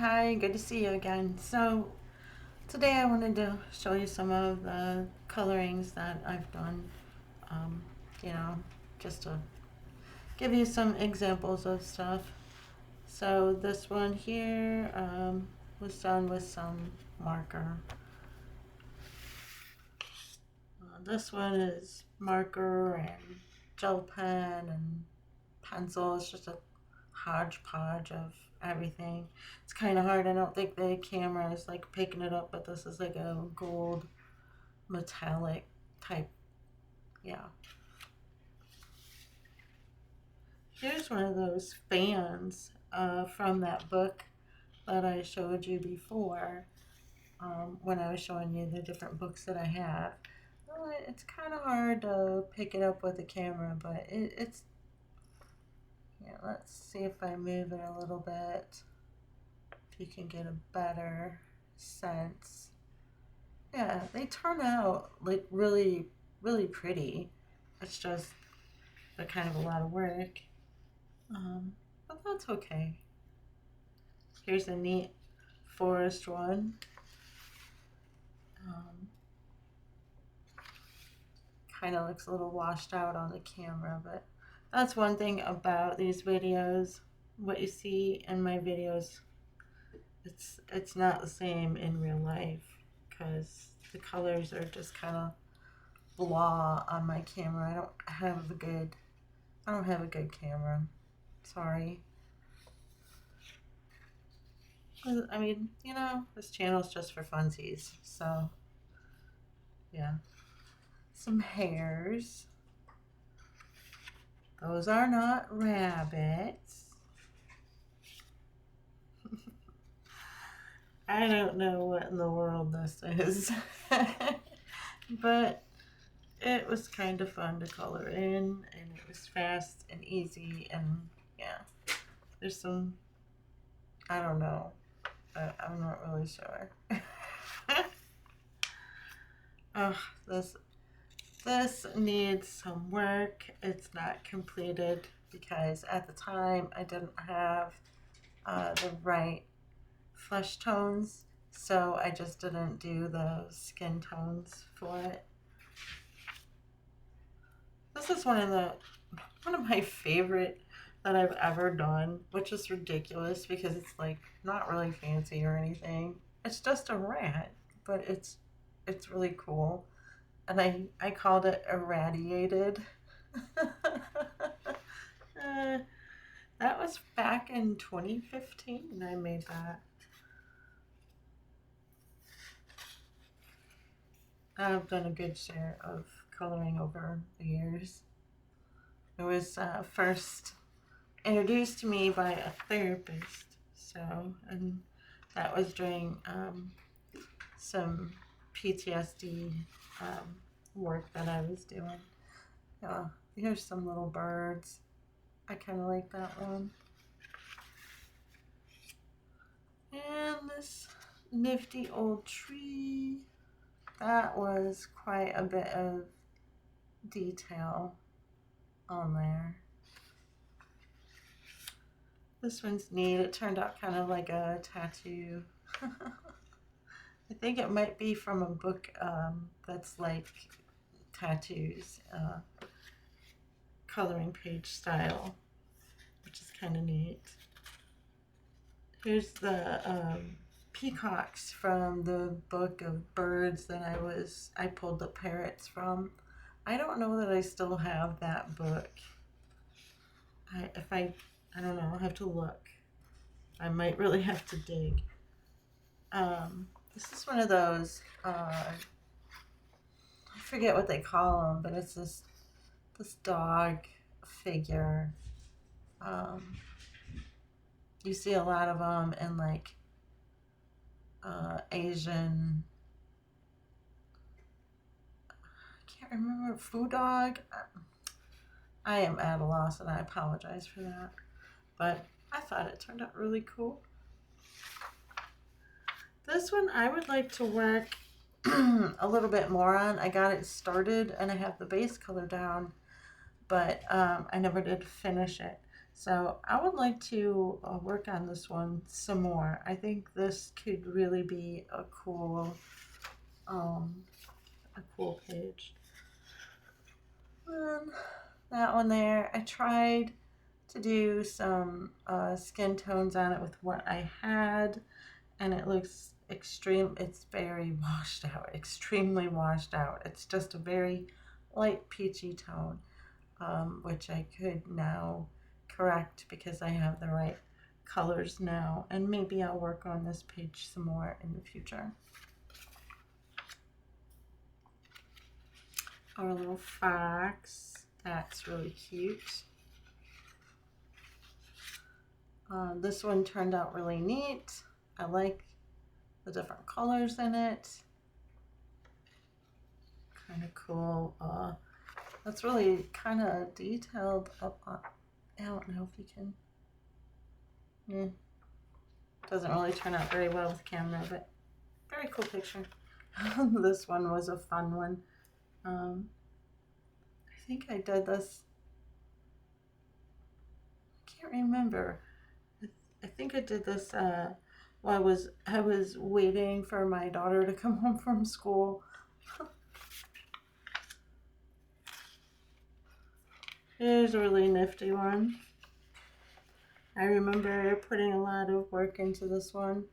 Hi, good to see you again. So today I wanted to show you some of the colorings that I've done, um, you know, just to give you some examples of stuff. So this one here was done with some marker. This one is marker and gel pen and pencil. It's just a hodgepodge of everything. It's kind of hard. I don't think the camera is like picking it up, but this is like a gold metallic type. Yeah. Here's one of those fans from that book that I showed you before when I was showing you the different books that I have. It's kind of hard to pick it up with the camera, but it's, yeah, let's see if I move it a little bit. If you can get a better sense. Yeah, they turn out like really, really pretty. It's just a kind of a lot of work. But that's okay. Here's a neat forest one. Um, kind of looks a little washed out on the camera, but that's one thing about these videos. What you see in my videos, it's not the same in real life because the colors are just kind of blah on my camera. I don't have a good camera. Sorry. I mean, this channel's just for funsies. So, yeah. Some hairs. Those are not rabbits. I don't know what in the world this is. But it was kind of fun to color in, and it was fast and easy, and yeah. There's some, I don't know. I'm not really sure. Oh, this needs some work. It's not completed because at the time I didn't have the right flesh tones, so I just didn't do the skin tones for it. This is one of my favorite that I've ever done, which is ridiculous because it's like not really fancy or anything. It's just a rat, but it's really cool. And I called it irradiated. That was back in 2015 I made that. I've done a good share of coloring over the years. It was first introduced to me by a therapist, and that was during some PTSD work that I was doing. Here's some little birds. I kind of like that one. And this nifty old tree. That was quite a bit of detail on there. This one's neat. It turned out kind of like a tattoo. I think it might be from a book that's like tattoos, coloring page style, which is kind of neat. Here's the peacocks from the book of birds that I pulled the parrots from. I don't know that I still have that book. I don't know, I'll have to look. I might really have to dig. This is one of those, I forget what they call them, but it's this dog figure. You see a lot of them in like Asian, I can't remember, food dog. I am at a loss and I apologize for that. But I thought it turned out really cool. This one I would like to work a little bit more on. I got it started and I have the base color down, but I never did finish it. So I would like to work on this one some more. I think this could really be um, a cool page. That one there, I tried to do some skin tones on it with what I had, and it looks it's very washed out, extremely washed out. It's just a very light peachy tone, which I could now correct because I have the right colors now, and maybe I'll work on this page some more in the future. Our little fox, that's really cute. This one turned out really neat. I like the different colors in it. Kind of cool. That's really kind of detailed up on, I don't know if you can, doesn't really turn out very well with camera, but very cool picture. This one was a fun one. I think I did this, I can't remember. I think I did this while I was waiting for my daughter to come home from school. Here's a really nifty one. I remember putting a lot of work into this one.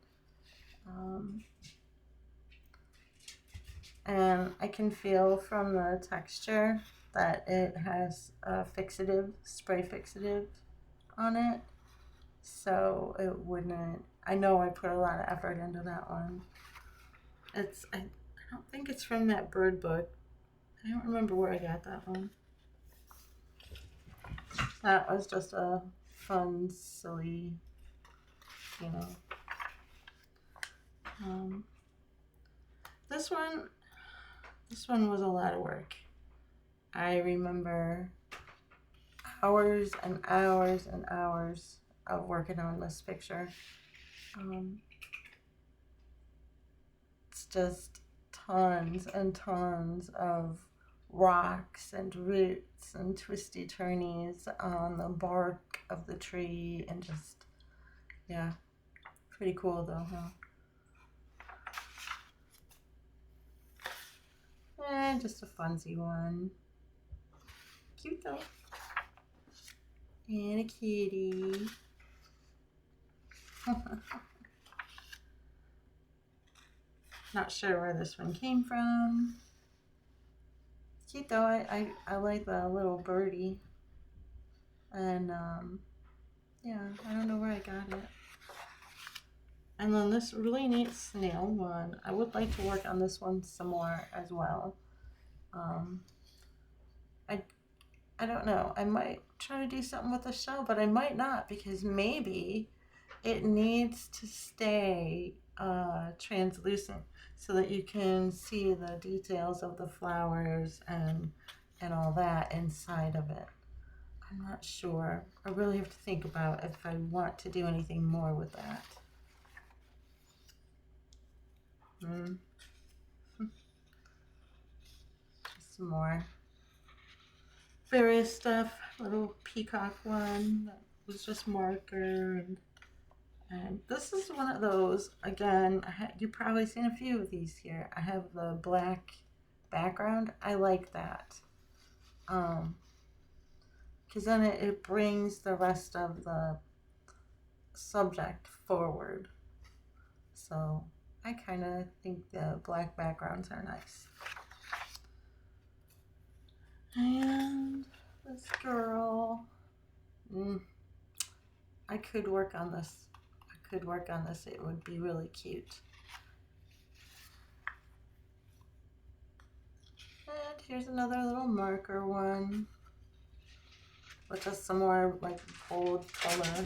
And I can feel from the texture that it has a fixative, spray fixative on it. So it wouldn't, I know I put a lot of effort into that one. I don't think it's from that bird book. I don't remember where I got that one. That was just a fun, silly, you know. This one was a lot of work. I remember hours and hours and hours of working on this picture. It's just tons and tons of rocks and roots and twisty turnies on the bark of the tree, and just, yeah, pretty cool though, huh? And just a funsy one. Cute though. And a kitty. Not sure where this one came from. Cute though. I like the little birdie. And yeah, I don't know where I got it. And then this really neat snail one. I would like to work on this one some more as well. I don't know. I might try to do something with the shell, but I might not, because maybe it needs to stay translucent so that you can see the details of the flowers and all that inside of it. I'm not sure. I really have to think about if I want to do anything more with that. Just some more various stuff. Little peacock one that was just marker, and this is one of those, again, you've probably seen a few of these here. I have the black background. I like that. Because then it brings the rest of the subject forward. So I kind of think the black backgrounds are nice. And this girl, I could work on this. It would be really cute. And here's another little marker one with just some more like bold color.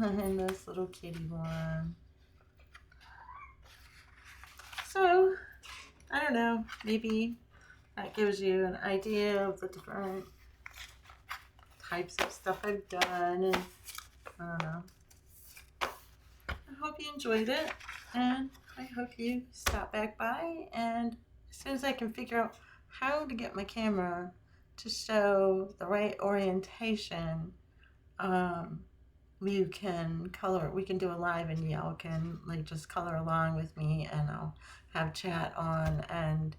And this little kitty one. So, I don't know, maybe that gives you an idea of the different types of stuff I've done, and I don't know. I hope you enjoyed it, and I hope you stop back by, and as soon as I can figure out how to get my camera to show the right orientation, you can color. We can do a live and y'all can like just color along with me, and I'll have chat on, and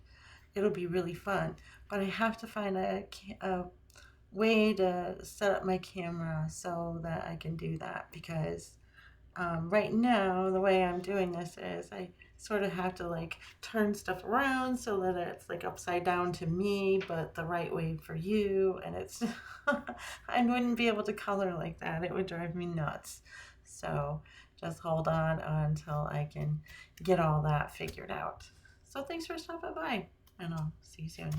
it'll be really fun. But I have to find a way to set up my camera so that I can do that, because right now the way I'm doing this is I sort of have to like turn stuff around so that it's like upside down to me but the right way for you, and it's I wouldn't be able to color like that. It would drive me nuts. So just hold on until I can get all that figured out. So thanks for stopping by, and I'll see you soon.